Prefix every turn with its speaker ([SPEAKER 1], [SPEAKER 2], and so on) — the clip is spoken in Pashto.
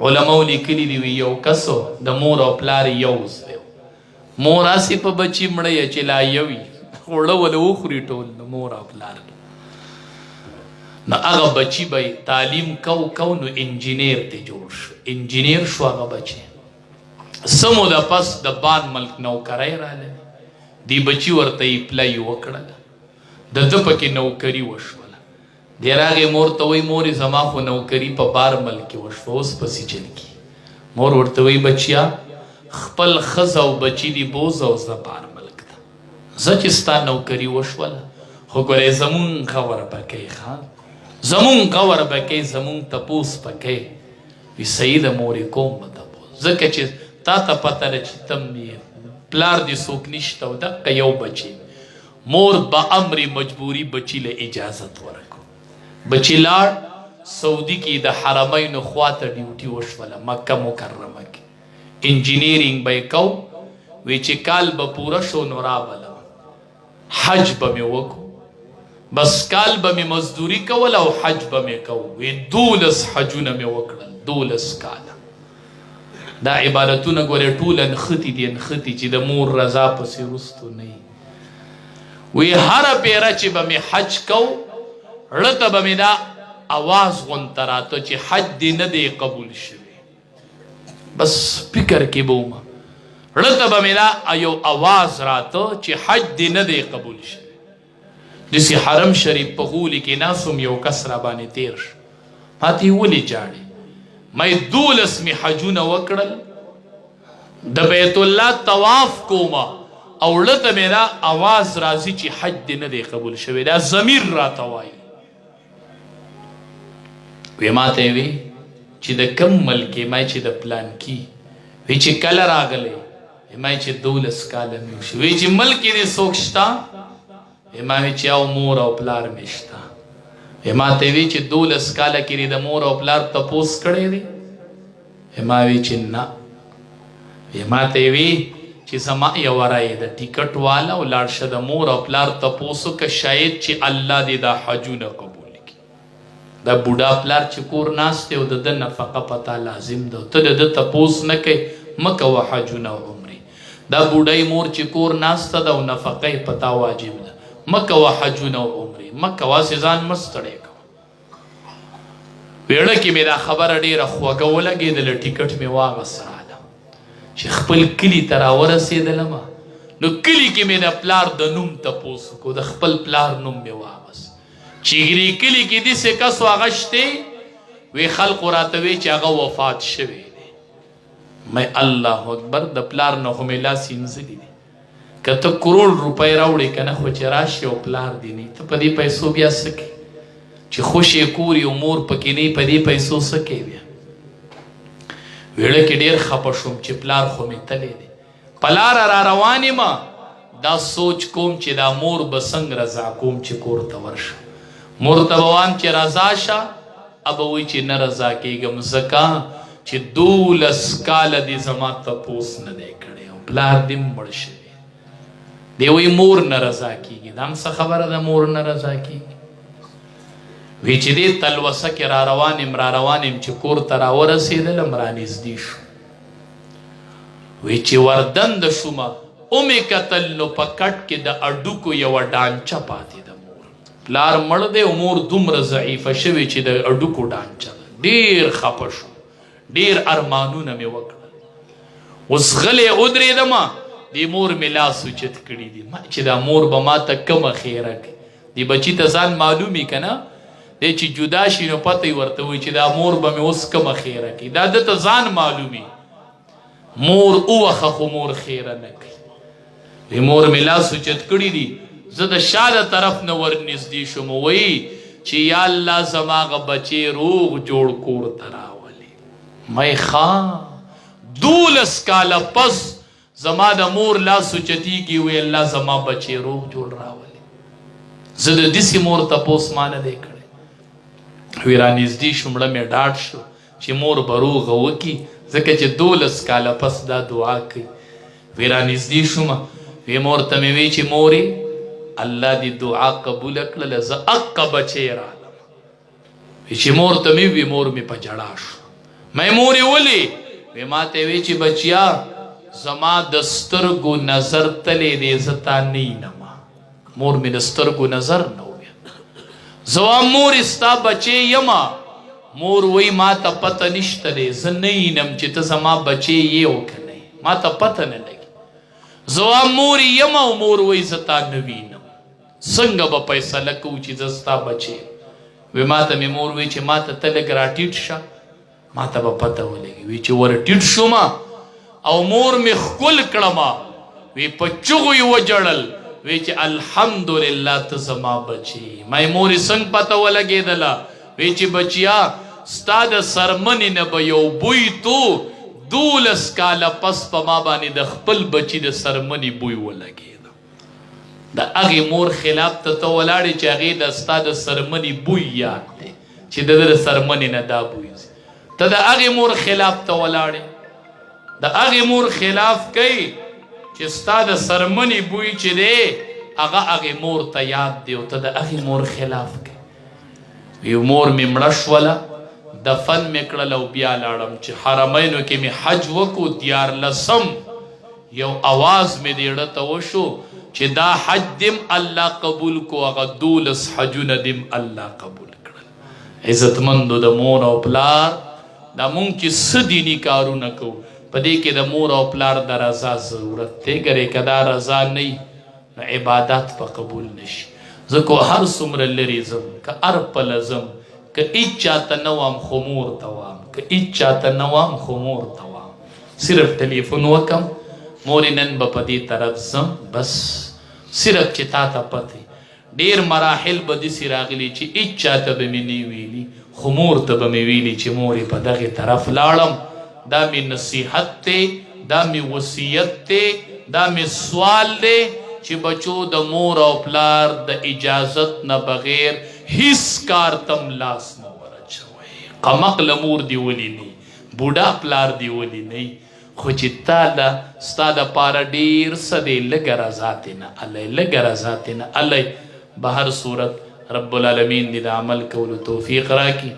[SPEAKER 1] علماء لیکلي دي یو کسو د مور او پلار یو ځای مور هسې په بچي مړی چې لا یوي خوړه وله وخوري ټول د مور او پلار نو هغه بچي به تعلیم کو نو انجینیر ته جوړ شو انجینیر شو هغه بچي څه موده پس د بان ملک نوکری راغلی دی بچي ورته اپلای وکړله د ده پکې نوکري وشوله دی راغې مور ته وایي مورې زما خو نوکري په بار ملک کې وشوه اوس پسې چل کي مور ورته وایي بچیا خپل ښځه او بچي دي بوځه او زه بار ملک ته زه چې ستا نوکري وشوله خو ګورې زمونږ غور به کوې ښه زمونږ غور به کوې زمونږ تپوس به کوې وي صحیح ده مورې کوم به تپوس ځکه چې تا ته پته ده چې تم یې پلار دې څوک نشته او دقه یو بچی مور به امر مجبوري بچي له اجازت ورکړو بچي لاړ سعودي کې د حرمینو خواته ډیوټي وشوله مکه مکرمه کې انجینیرینګ به یې کو وی چې کال به پوره شو نو رابلم حج به مې وکړو بس کال به مې مزدوري کول او حج به مې کو وی 12 حجونه مې وکړل 12 کاله دا عبادتونه ګورې ټول نښتي دي نښتي چې د مور رضا پسې وروستو نه وي وی هره پیره چې به مې حج کو ړه ته به مې دا اواز غونته راته چې حج دې نه دی قبول شوی بس فکر کې به ومه ړه ته به مې دا یو اواز راته چې حج دې نه دی قبول شوی داسې حرم شریف په غولي کې ناست وم یو کس را باندې تیر شو ما ته یې ولې جاړې ما 12 مې حجونه وکړل د بیت الله طواف کومه او ړه ته مې دا اواز راځي چې حج دې نه دی قبول شوی دا ضمیر راته وایي وی ما ته وی چې د کم ملک ما چې د پلانکي وی چې کله راغلی ما چې 12 کاله مې وشي وی چې ملک دې څوک شته ما وی چې او مور او پلار مې شته ما ته وی چې 12 کاله کې د مور او پلار تپوس کړی دی ما وی چې نه ما ته وی چې زما یو رایه د ټیکټ والا او لاړ شه د مور او پلار تپوسو که شاید چې الله دې دا حجونه قبول دا بوډا پلار چې کور ناست دی او د ده نفقه پتا لازم ده ته د ده تپوس نه کوې مه کوه حجونه او عمرې دا بوډۍ مور چې کور ناسته ده او نفقه یې پتا واجب ده مه کوه حجونه او عمرې مه کوه هسې ځان مه ستړی کوه ویړه کې مې دا خبره ډېره خوږه ولګېدله ټیکټ مې واغست راله چې خپل کلي ته راورسېدلمه نو کلي کې مې د پلار د نوم تپوس وکړو د خپل پلار نوم مې واغست چیګری کلی کې داسې کس هغه شته وی خلقو راته وی چې هغه وفات شوی دی مې الله اکبر د پلار نه خو مې لاس اینځلي دي که ته کروڑ روپۍ راوړې که نه خو چې راشي او پلار دی نه ته په دې پیسو بیا څه کوې چې خوش یې کور یې مور پکې نه په دې پیسو څه کوې بیا ویړه کې ډېر خفه شوم چې پلار خو مې تلی دی په لاره را روان یم دا سوچ کوم چې دا مور به څنګه رضا کوم چې کور ته ورشم مور ته به وایم چې رضا شه ابه وایي چې نه رضا کېږم ځکه چې 12 کاله دې زما تپوس نه دی کړی او پلار دې مړ شوی دی وایي مور نه رضا کېږي دا هم څه خبره ده مور نه رضا کېږي وی چې دې تلوسه کې را روان یم چې کور ته راورسېدلم رانږدې شو وی چې وردنده شومه ومې کتل نو په کټ کې د اډوکو یوه ډانچه پاتې ده پلار مړ دی او مور دومره ضعیفه شوې چې د اډوکو ډانچه ده ډېر خفه شو ډېر ارمانونه مې وکړل اوس غلی ودرېدمه دې مور مې لاس اوچت کړي دي چې دا مور به ما ته کمه خیره کړي دې بچي ته ځان معلومي که نه دی چې جدا شي نو پته یې ورته وایي چې دا مور به مې اوس کمه خیره کړي دا ده ته ځان معلومي مور اووخه خو مور خیره نه کوي دې مور مې لاس اوچت کړي دي زه د شا د طرف نه ورنږدې شوم وایي چې یا الله زما هغه بچې روغ جوړ کور ته راولي مې ښه 12 کاله پس زما د مور لاس اوچتېږي وایي الله زما بچې روغ جوړ راولي زه د داسې مور تپوس ما نه دی کړی وی رانږدې شو مړه مې ډاډ شو چې مور به روغه وکړي ځکه چې 12 کاله پس دا دعا کوي وی رانږدې شومه وی مور ته مې وی چې مورې الله دې دعا قبول کړله زه اقه بچی رالم چې مور ته مې وی مور مې په ژړا شو مې مورې ولې؟ وی ما ته وی چې بچیا زما د سترګو نظر تلې دی زه تا نه وینمه. مور مې د سترګو نظر نه وویل. زه وایم مورې ستا بچی یمه. مور وی ما ته پته نشته دی زه نه وینم چې ته زما بچی یې او که نه یې، ما ته پته نه لګي. زه وایم مور یم او مور وی زه تا نه وینم، څنګه به فیصله کوو چې زه ستا بچی یم؟ وی ما ته مې مور وی چې ما ته ته لږ راټیټ شه ما ته به پته ولګي. وی چې ور ټیټ شومه او مور مې ښکل کړمه، وی په چغو یې وجړل، وی چې الحمدلله ته زما بچی. ما مورې څنګه پته ولګېدله؟ وی چې بچیا ستا د سرمنې نه به یو بوی تو 12 کاله پس په ما باندې د خپل بچی د سرمنې بوی ولګېده. د هغې مور خلاف ته ته ولاړې چې هغې د ستا د سرمنې بوی یاد دی چې د د سرمنې نه دا بوی ځي. ته د هغې مور خلاف ته ولاړې، د هغې مور خلاف کوي چې ستا د سرمنې بوی چې دی هغه هغې مور ته یاد دی او ته د هغې مور خلاف کوي. یو مور مې مړه شوله، دفن مې کړل او بیا لاړم چې حرمینو کې مې حج وکړو 14 یو اواز مې د زړه ته وشو چې دا حج دیم الله قبول کو، هغه 12 حجونه دیم الله قبول کړل. عزتمندو د مور او پلار دا مونږ چې څه دیني کارونه کوو په دې کې د مور او پلار د رضا ضرورت دی. ګرې که دا رضا نه وي نو عبادت به قبول نشي. زه کو هر څومره لرې ځم، که هر پله ځم، که هیڅ چاته نه وام خو مور ته وام، که هیڅ چاته نه وام خو مور ته وام. صرف ټلیفون وکم مورې نن به په دې طرف ځم، بس صرف چې تا ته پته ډېر مراحل به داسې راغلي چې هیڅ چاته به مې نه ویلي خو مور ته به مې ویلي چې مورې په دغې طرف لاړم. دا مې نصیحت دی، دا مې وصیت دی، دا مې سوال دی چې بچو د مور او پلار د اجازت نه بغیر هیڅ کار تم لاس نه ورچوئ. قمقله مور دی ولې نه بوډا پلار دی ولې نه، خو چې تا له ستا دپاره ډېر څه دی لږه رضا تې نه الی، لږه رضا تې نه الی. به هر صورت رب العالمین دې د عمل کولو توفیق راکړي.